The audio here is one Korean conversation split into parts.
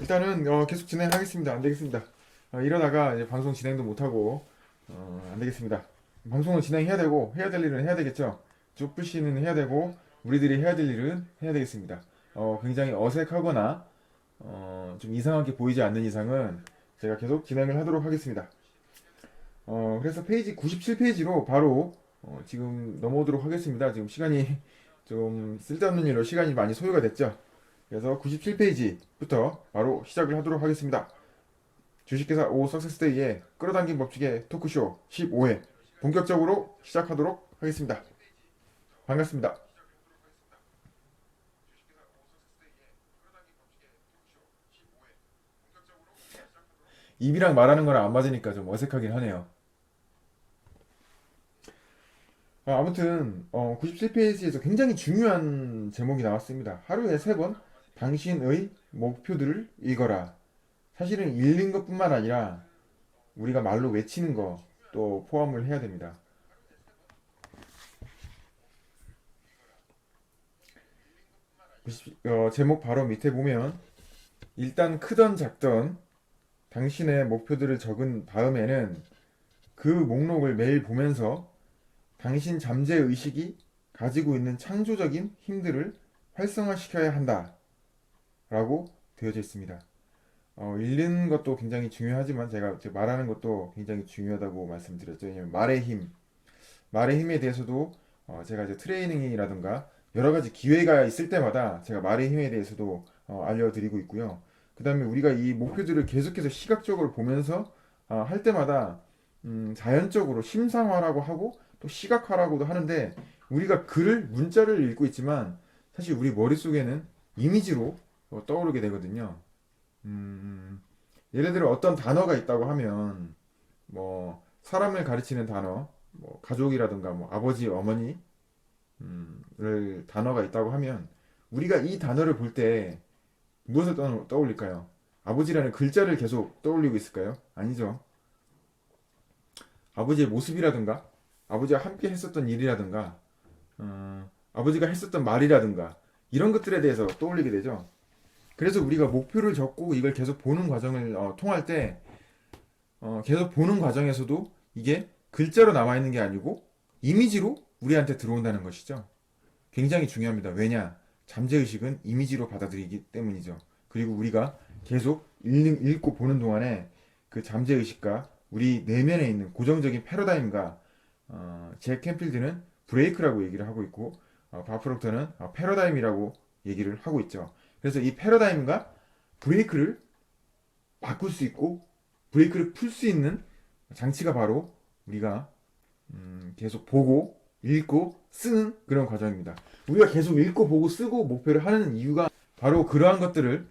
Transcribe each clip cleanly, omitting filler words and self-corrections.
일단은 계속 진행하겠습니다. 안 되겠습니다. 이러다가 이제 방송 진행도 못하고 안 되겠습니다. 방송을 진행해야 되고 해야 될 일은 해야 되겠죠. 쭈뿌씨는 해야 되고 우리들이 해야 될 일은 해야 되겠습니다. 굉장히 어색하거나 좀 이상하게 보이지 않는 이상은 제가 계속 진행을 하도록 하겠습니다. 그래서 페이지 97페이지로 바로 지금 넘어오도록 하겠습니다. 지금 시간이 좀 쓸데없는 일로 시간이 많이 소요가 됐죠. 그래서 97페이지부터 바로 시작을 하도록 하겠습니다. 주식회사 오 석세스데이의 끌어당긴 법칙의 토크쇼 15회 본격적으로 시작하도록 하겠습니다. 반갑습니다. 입이랑 말하는 거랑 안 맞으니까 좀 어색하긴 하네요. 아무튼 97페이지에서 굉장히 중요한 제목이 나왔습니다. 하루에 3번 당신의 목표들을 읽어라. 사실은 읽는 것뿐만 아니라 우리가 말로 외치는 것도 포함을 해야 됩니다. 제목 바로 밑에 보면 일단 크던 작던 당신의 목표들을 적은 다음에는 그 목록을 매일 보면서 당신 잠재 의식이 가지고 있는 창조적인 힘들을 활성화시켜야 한다 라고 되어져 있습니다. 읽는 것도 굉장히 중요하지만 제가 이제 말하는 것도 굉장히 중요하다고 말씀드렸죠. 왜냐면 말의 힘에 대해서도 제가 이제 트레이닝이라든가 여러 가지 기회가 있을 때마다 제가 말의 힘에 대해서도 알려드리고 있고요. 그 다음에 우리가 이 목표들을 계속해서 시각적으로 보면서 할 때마다 자연적으로 심상화라고 하고 또 시각화라고도 하는데 우리가 글을 문자를 읽고 있지만 사실 우리 머릿속에는 이미지로 떠오르게 되거든요. 예를 들어 어떤 단어가 있다고 하면 뭐 사람을 가리치는 단어, 뭐 가족이라든가 뭐 아버지, 어머니를 단어가 있다고 하면 우리가 이 단어를 볼 때 무엇을 떠올릴까요? 아버지라는 글자를 계속 떠올리고 있을까요? 아니죠. 아버지의 모습이라든가 아버지와 함께 했었던 일이라든가 아버지가 했었던 말이라든가 이런 것들에 대해서 떠올리게 되죠. 그래서 우리가 목표를 적고 이걸 계속 보는 과정을 통할 때 계속 보는 과정에서도 이게 글자로 남아있는 게 아니고 이미지로 우리한테 들어온다는 것이죠. 굉장히 중요합니다. 왜냐? 잠재의식은 이미지로 받아들이기 때문이죠. 그리고 우리가 계속 읽고 보는 동안에 그 잠재의식과 우리 내면에 있는 고정적인 패러다임과 잭 캠필드는 브레이크라고 얘기를 하고 있고 바프록터는 패러다임이라고 얘기를 하고 있죠. 그래서 이 패러다임과 브레이크를 바꿀 수 있고 브레이크를 풀 수 있는 장치가 바로 우리가 계속 보고 읽고 쓰는 그런 과정입니다. 우리가 계속 읽고 보고 쓰고 목표를 하는 이유가 바로 그러한 것들을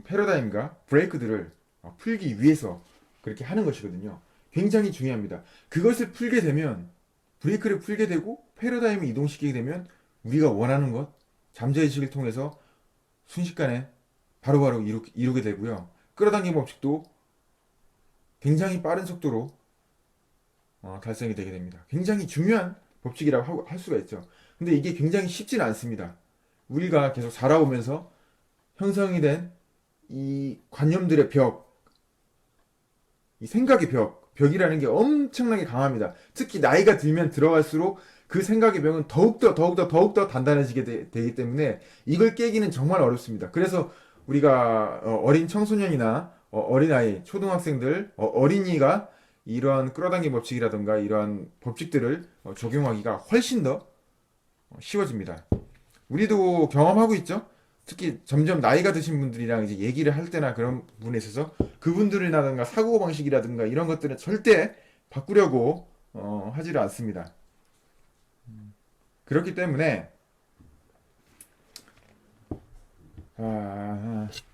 패러다임과 브레이크들을 풀기 위해서 그렇게 하는 것이거든요. 굉장히 중요합니다. 그것을 풀게 되면 브레이크를 풀게 되고 패러다임을 이동시키게 되면 우리가 원하는 것 잠재의식을 통해서 순식간에 바로바로 이루게 되고요. 끌어당김 법칙도 굉장히 빠른 속도로 달성이 되게 됩니다. 굉장히 중요한 법칙이라고 할 수가 있죠. 근데 이게 굉장히 쉽지는 않습니다. 우리가 계속 살아오면서 형성이 된 이 관념들의 벽, 이 생각의 벽이라는 게 엄청나게 강합니다. 특히 나이가 들면 들어갈수록 그 생각의 벽은 더욱더 단단해지게 되기 때문에 이걸 깨기는 정말 어렵습니다. 그래서 우리가 어린 청소년이나 어린아이, 초등학생들, 어린이가 이러한 끌어당김 법칙이라든가 이러한 법칙들을 적용하기가 훨씬 더 쉬워집니다. 우리도 경험하고 있죠? 특히 점점 나이가 드신 분들이랑 이제 얘기를 할 때나 그런 부분에 있어서 그분들이라든가 사고방식이라든가 이런 것들은 절대 바꾸려고 하지를 않습니다. 그렇기 때문에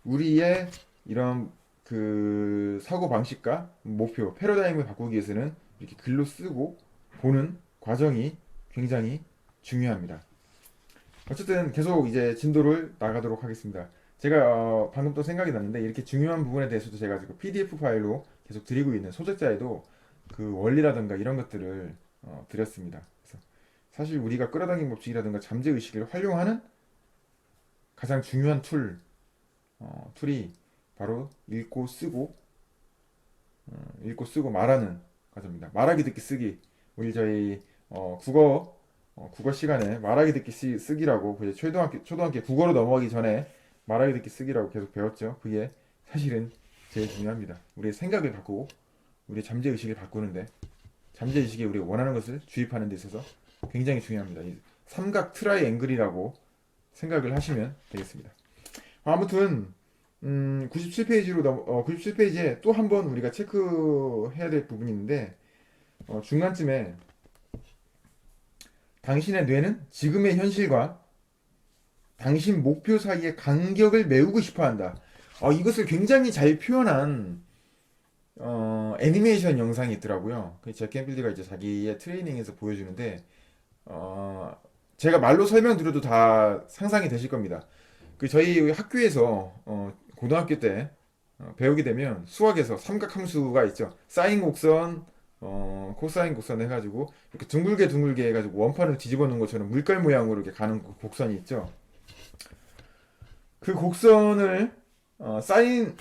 우리의 이런 그 사고방식과 목표, 패러다임을 바꾸기 위해서는 이렇게 글로 쓰고 보는 과정이 굉장히 중요합니다. 어쨌든 계속 이제 진도를 나가도록 하겠습니다. 제가 방금 또 생각이 났는데 이렇게 중요한 부분에 대해서도 제가 지금 PDF 파일로 계속 드리고 있는 소책자에도 그 원리라든가 이런 것들을 드렸습니다. 그래서 사실 우리가 끌어당김 법칙이라든가 잠재 의식을 활용하는 가장 중요한 툴이 바로 읽고 쓰고 말하는 과정입니다. 말하기 듣기 쓰기. 우리 저희 국어 시간에 말하기 듣기 쓰기라고 그제 초등학교 국어로 넘어가기 전에 말하기 듣기 쓰기라고 계속 배웠죠. 그게 사실은 제일 중요합니다. 우리의 생각을 바꾸고 우리의 잠재 의식을 바꾸는데 잠재 의식에 우리가 원하는 것을 주입하는 데 있어서 굉장히 중요합니다. 이 삼각 트라이앵글이라고 생각을 하시면 되겠습니다. 아무튼 97페이지에 또 한 번 우리가 체크해야 될 부분이 있는데 중간쯤에 당신의 뇌는 지금의 현실과 당신 목표 사이의 간격을 메우고 싶어 한다. 이것을 굉장히 잘 표현한 애니메이션 영상이 있더라고요. 그 잭 캔필드가 이제 자기의 트레이닝에서 보여주는데 제가 말로 설명드려도 다 상상이 되실 겁니다. 그 저희 학교에서 고등학교 때 배우게 되면 수학에서 삼각함수가 있죠. 사인 곡선, 코사인 곡선 해가지고 이렇게 둥글게 해가지고 원판을 뒤집어 놓은 것처럼 물결 모양으로 이렇게 가는 곡선이 있죠. 그 곡선을 사인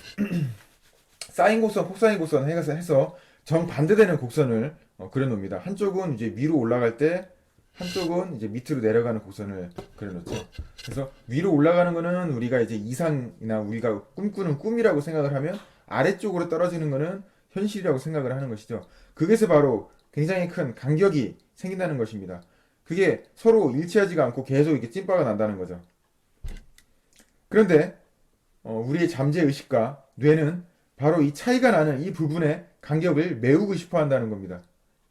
곡선, 코사인 곡선 해서 정반대되는 곡선을 그려놓습니다. 한쪽은 이제 위로 올라갈 때 한쪽은 이제 밑으로 내려가는 곡선을 그려놓죠. 그래서 위로 올라가는 거는 우리가 이제 이상이나 우리가 꿈꾸는 꿈이라고 생각을 하면 아래쪽으로 떨어지는 거는 현실이라고 생각을 하는 것이죠. 그것이 바로 굉장히 큰 간격이 생긴다는 것입니다. 그게 서로 일치하지가 않고 계속 이렇게 찐빠가 난다는 거죠. 그런데 우리의 잠재 의식과 뇌는 바로 이 차이가 나는 이 부분의 간격을 메우고 싶어 한다는 겁니다.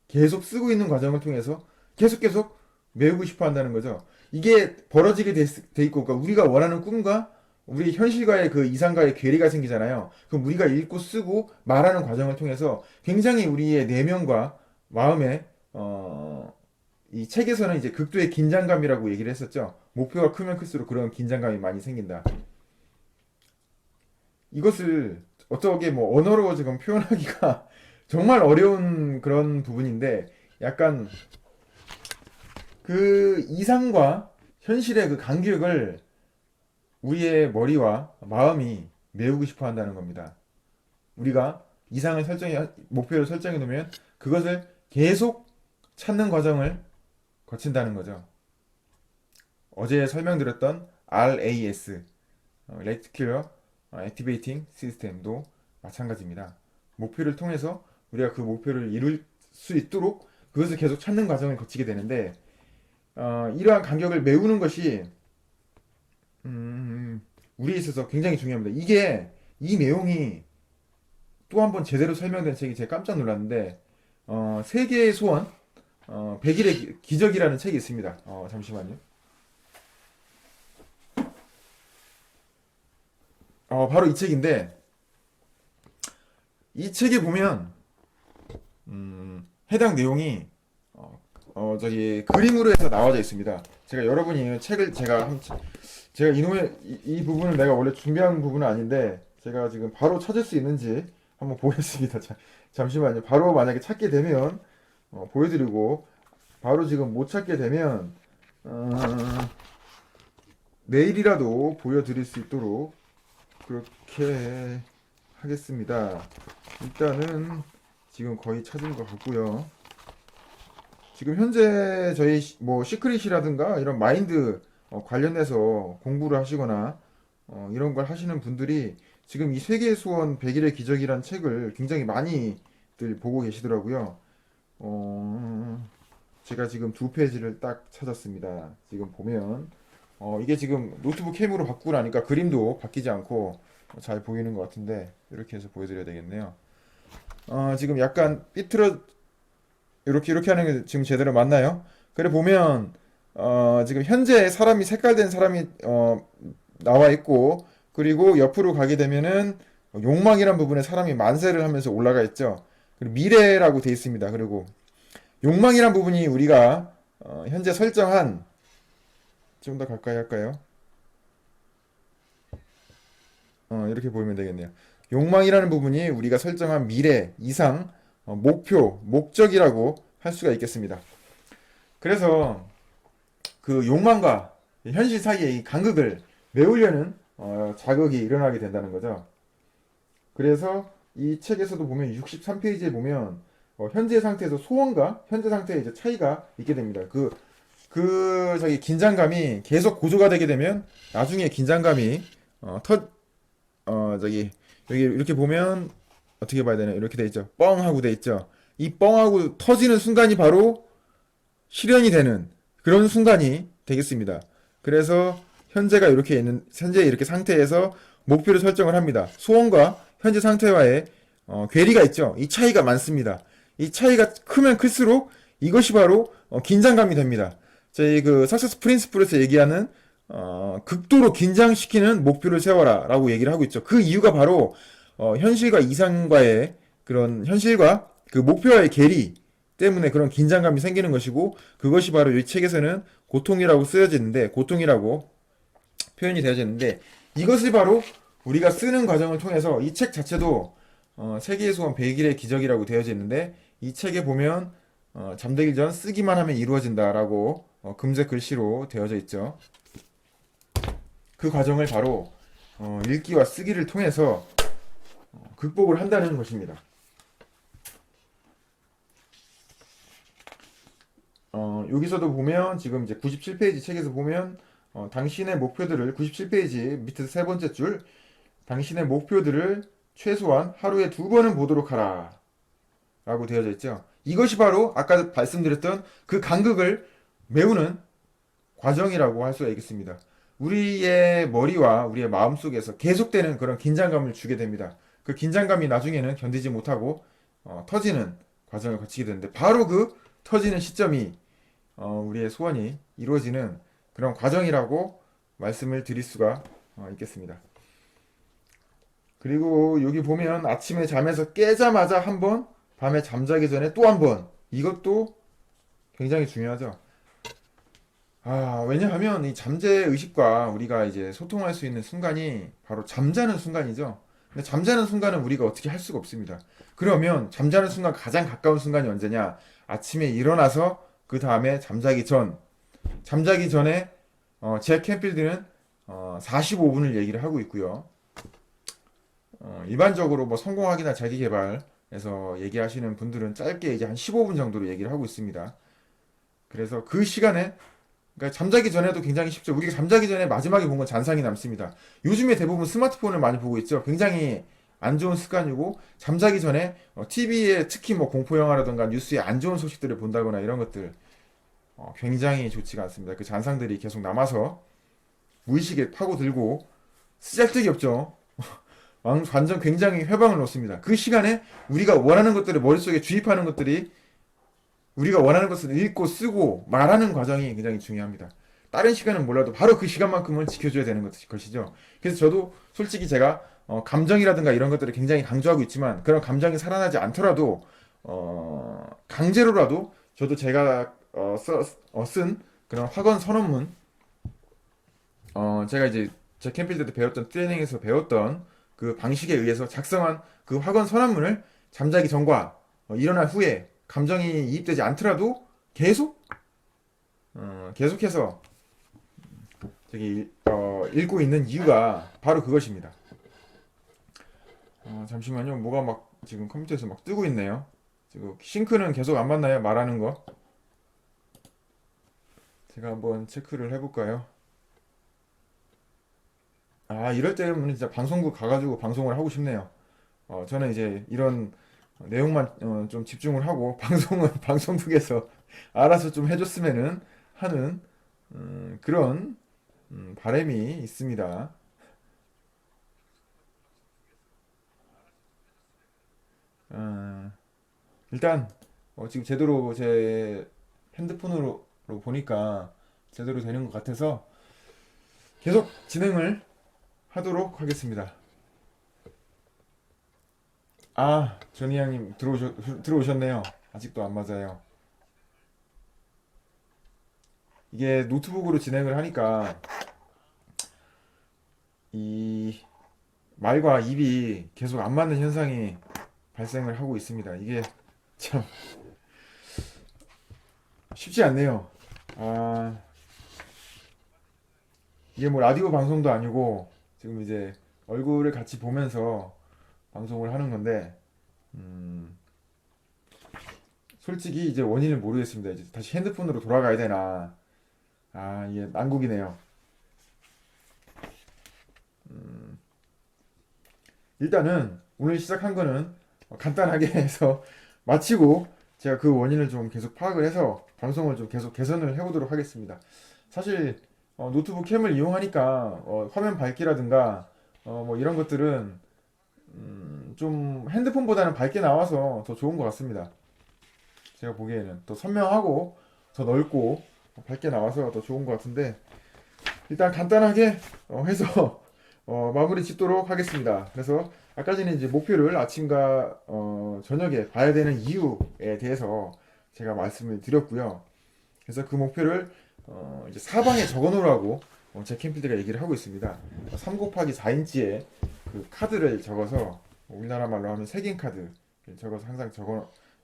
계속 쓰고 있는 과정을 통해서 계속 메우고 싶어 한다는 거죠. 이게 벌어지게 돼 있고, 그러니까 우리가 원하는 꿈과 우리 현실과의 그 이상과의 괴리가 생기잖아요. 그럼 우리가 읽고 쓰고 말하는 과정을 통해서 굉장히 우리의 내면과 마음에 이 책에서는 이제 극도의 긴장감이라고 얘기를 했었죠. 목표가 크면 클수록 그런 긴장감이 많이 생긴다. 이것을 어떻게 뭐 언어로 지금 표현하기가 정말 어려운 그런 부분인데 약간 그 이상과 현실의 그 간격을 우리의 머리와 마음이 메우고 싶어 한다는 겁니다. 우리가 목표를 설정해 놓으면 그것을 계속 찾는 과정을 거친다는 거죠. 어제 설명드렸던 RAS, Reticular Activating System도 마찬가지입니다. 목표를 통해서 우리가 그 목표를 이룰 수 있도록 그것을 계속 찾는 과정을 거치게 되는데 이러한 간격을 메우는 것이 우리에 있어서 굉장히 중요합니다. 이 내용이 또 한 번 제대로 설명된 책이 제가 깜짝 놀랐는데 세계의 소원 100일의 기적이라는 책이 있습니다. 잠시만요. 바로 이 책인데 이 책에 보면 해당 내용이 저기 그림으로 해서 나와져 있습니다. 제가 여러분이 책을 제가 이 부분을 내가 원래 준비한 부분은 아닌데 제가 지금 바로 찾을 수 있는지 한번 보겠습니다. 잠시만요. 바로 만약에 찾게 되면 보여드리고 바로 지금 못 찾게 되면 내일이라도 보여드릴 수 있도록 그렇게 하겠습니다. 일단은 지금 거의 찾은 것 같고요. 지금 현재 저희 뭐 시크릿이라든가 이런 마인드 관련해서 공부를 하시거나 이런 걸 하시는 분들이 지금 이 세계의 소원 100일의 기적이란 책을 굉장히 많이들 보고 계시더라고요. 제가 지금 두 페이지를 딱 찾았습니다. 지금 보면 이게 지금 노트북 캠으로 바꾸고 나니까 그림도 바뀌지 않고 잘 보이는 것 같은데 이렇게 해서 보여드려야 되겠네요. 지금 약간 삐뚤어 이렇게 하는 게 지금 제대로 맞나요? 그래 보면 지금 현재 색깔된 사람이 나와 있고 그리고 옆으로 가게 되면은 욕망이란 부분에 사람이 만세를 하면서 올라가 있죠. 그리고 미래라고 돼 있습니다. 그리고 욕망이란 부분이 우리가 현재 설정한 좀 더 가까이 할까요? 이렇게 보이면 되겠네요. 욕망이라는 부분이 우리가 설정한 미래, 이상, 목표, 목적이라고 할 수가 있겠습니다. 그래서 그 욕망과 현실 사이의 이 간극을 메우려는 자극이 일어나게 된다는 거죠. 그래서 이 책에서도 보면 63페이지에 보면 현재 상태에서 소원과 현재 상태의 이제 차이가 있게 됩니다. 저기 긴장감이 계속 고조가 되게 되면 나중에 긴장감이 저기 여기 이렇게 보면 어떻게 봐야 되나 이렇게 돼 있죠. 뻥 하고 돼 있죠. 이 뻥하고 터지는 순간이 바로 실현이 되는 그런 순간이 되겠습니다. 그래서 현재 이렇게 상태에서 목표를 설정을 합니다. 소원과 현재 상태와의 괴리가 있죠. 이 차이가 많습니다. 이 차이가 크면 클수록 이것이 바로 긴장감이 됩니다. 저희 그 석세스 프린시플에서 얘기하는 극도로 긴장시키는 목표를 세워라라고 얘기를 하고 있죠. 그 이유가 바로 현실과 이상과의 그런 현실과 그 목표와의 괴리 때문에 그런 긴장감이 생기는 것이고 그것이 바로 이 책에서는 고통이라고 쓰여지는데 고통이라고 표현이 되어지는데 이것이 바로 우리가 쓰는 과정을 통해서 이 책 자체도 세계의 소원 100일의 기적이라고 되어져 있는데 이 책에 보면 잠들기 전 쓰기만 하면 이루어진다라고 금색 글씨로 되어져 있죠. 그 과정을 바로 읽기와 쓰기를 통해서 극복을 한다는 것입니다. 여기서도 보면 지금 이제 97페이지 책에서 보면 당신의 목표들을 97페이지 밑에서 세 번째 줄 당신의 목표들을 최소한 하루에 2번은 보도록 하라 라고 되어져 있죠. 이것이 바로 아까 말씀드렸던 그 간극을 메우는 과정이라고 할 수가 있겠습니다. 우리의 머리와 우리의 마음속에서 계속되는 그런 긴장감을 주게 됩니다. 그 긴장감이 나중에는 견디지 못하고 터지는 과정을 거치게 되는데 바로 그 터지는 시점이 우리의 소원이 이루어지는 그런 과정이라고 말씀을 드릴 수가 있겠습니다. 그리고 여기 보면 아침에 잠에서 깨자마자 한 번, 밤에 잠자기 전에 또 한 번. 이것도 굉장히 중요하죠. 왜냐하면 이 잠재 의식과 우리가 이제 소통할 수 있는 순간이 바로 잠자는 순간이죠. 근데 잠자는 순간은 우리가 어떻게 할 수가 없습니다. 그러면 잠자는 순간 가장 가까운 순간이 언제냐? 아침에 일어나서 그 다음에 잠자기 전에 잭 캔필드는 45분을 얘기를 하고 있고요. 일반적으로 뭐 성공학이나 자기계발에서 얘기하시는 분들은 짧게 이제 한 15분 정도로 얘기를 하고 있습니다. 그래서 그 시간에 그러니까 잠자기 전에도 굉장히 쉽죠. 우리가 잠자기 전에 마지막에 본 건 잔상이 남습니다. 요즘에 대부분 스마트폰을 많이 보고 있죠. 굉장히 안 좋은 습관이고 잠자기 전에 TV에 특히 뭐 공포 영화라든가 뉴스에 안 좋은 소식들을 본다거나 이런 것들 굉장히 좋지가 않습니다. 그 잔상들이 계속 남아서 무의식에 파고들고 쓰잘데기 없죠. 완전 굉장히 회방을 놓습니다. 그 시간에 우리가 원하는 것들을 머릿속에 주입하는 것들이 우리가 원하는 것을 읽고 쓰고 말하는 과정이 굉장히 중요합니다. 다른 시간은 몰라도 바로 그 시간만큼은 지켜줘야 되는 것이죠. 그래서 저도 솔직히 제가 감정이라든가 이런 것들을 굉장히 강조하고 있지만 그런 감정이 살아나지 않더라도 강제로라도 저도 제가 쓴 그런 학원 선언문 제가 이제 제 캠필드 때 배웠던 트레이닝에서 배웠던 그 방식에 의해서 작성한 그 학원 선언문을 잠자기 전과 일어날 후에 감정이 이입되지 않더라도 계속해서 읽고 있는 이유가 바로 그것입니다. 잠시만요. 뭐가 막 지금 컴퓨터에서 막 뜨고 있네요. 지금 싱크는 계속 안 맞나요? 말하는 거. 제가 한번 체크를 해볼까요? 이럴 때는 진짜 방송국 가가지고 방송을 하고 싶네요. 저는 이제 이런 내용만 좀 집중을 하고 방송은 방송국에서 알아서 좀 해줬으면은 하는 그런 바람이 있습니다. 어, 일단 지금 제대로 제 핸드폰으로 보니까 제대로 되는 것 같아서 계속 진행을 하도록 하겠습니다. 전희양님 들어오셨네요. 아직도 안 맞아요. 이게 노트북으로 진행을 하니까 이 말과 입이 계속 안 맞는 현상이 발생을 하고 있습니다. 이게 참 쉽지 않네요. 아, 이게 뭐 라디오 방송도 아니고 지금 이제 얼굴을 같이 보면서 방송을 하는 건데 음, 솔직히 이제 원인을 모르겠습니다. 이제 다시 핸드폰으로 돌아가야 되나? 아, 이게 난국이네요. 일단은 오늘 시작한 거는 간단하게 해서 마치고 제가 그 원인을 좀 계속 파악을 해서 방송을 좀 계속 개선을 해보도록 하겠습니다. 사실 노트북 캠을 이용하니까 화면 밝기라든가 뭐 이런 것들은 좀 핸드폰보다는 밝게 나와서 더 좋은 것 같습니다. 제가 보기에는 더 선명하고 더 넓고 밝게 나와서 더 좋은 것 같은데 일단 간단하게 해서 마무리 짓도록 하겠습니다. 그래서 아까 전에 이제 목표를 아침과 저녁에 봐야 되는 이유에 대해서 제가 말씀을 드렸고요. 그래서 그 목표를 이제 사방에 적어 놓으라고 제 캠필드가 얘기를 하고 있습니다. 3 곱하기 4인치의 그 카드를 적어서 우리나라 말로 하면 색인 카드 적어서 항상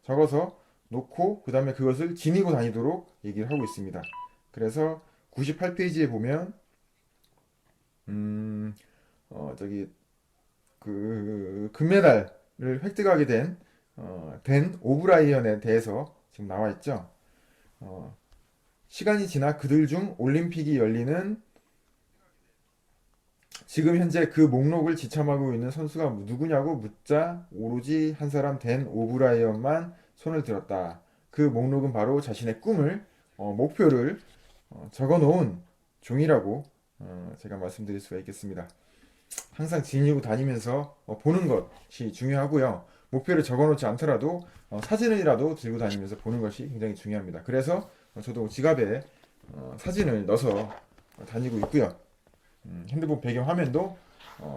적어서 놓고 그 다음에 그것을 지니고 다니도록 얘기를 하고 있습니다. 그래서 98페이지에 보면 저기 그 금메달을 획득하게 된 오브라이언에 대해서 지금 나와 있죠. 어, 시간이 지나 그들 중 올림픽이 열리는 지금 현재 그 목록을 지참하고 있는 선수가 누구냐고 묻자 오로지 한 사람 된 오브라이언만 손을 들었다. 그 목록은 바로 자신의 꿈을 목표를 적어 놓은 종이라고 제가 말씀드릴 수가 있겠습니다. 항상 지니고 다니면서 보는 것이 중요하고요. 목표를 적어놓지 않더라도 사진이라도 들고 다니면서 보는 것이 굉장히 중요합니다. 그래서 저도 지갑에 사진을 넣어서 다니고 있고요. 핸드폰 배경 화면도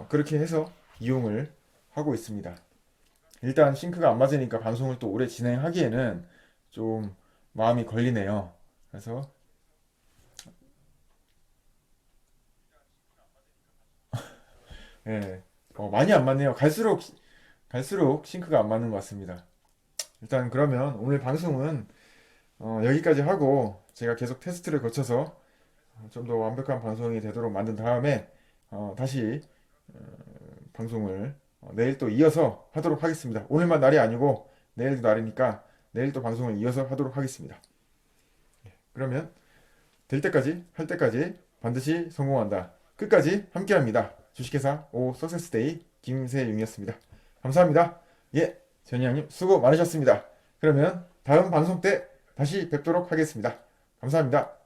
그렇게 해서 이용을 하고 있습니다. 일단 싱크가 안 맞으니까 방송을 또 오래 진행하기에는 좀 마음이 걸리네요. 그래서 예, 많이 안 맞네요. 갈수록 싱크가 안 맞는 것 같습니다. 일단 그러면 오늘 방송은 여기까지 하고 제가 계속 테스트를 거쳐서 좀 더 완벽한 방송이 되도록 만든 다음에 다시 방송을 내일 또 이어서 하도록 하겠습니다. 오늘만 날이 아니고 내일도 날이니까 내일 또 방송을 이어서 하도록 하겠습니다. 그러면 될 때까지 할 때까지 반드시 성공한다. 끝까지 함께합니다. 주식회사 오 석세스데이 김세용이었습니다. 감사합니다. 예, 전희양님 수고 많으셨습니다. 그러면 다음 방송 때 다시 뵙도록 하겠습니다. 감사합니다.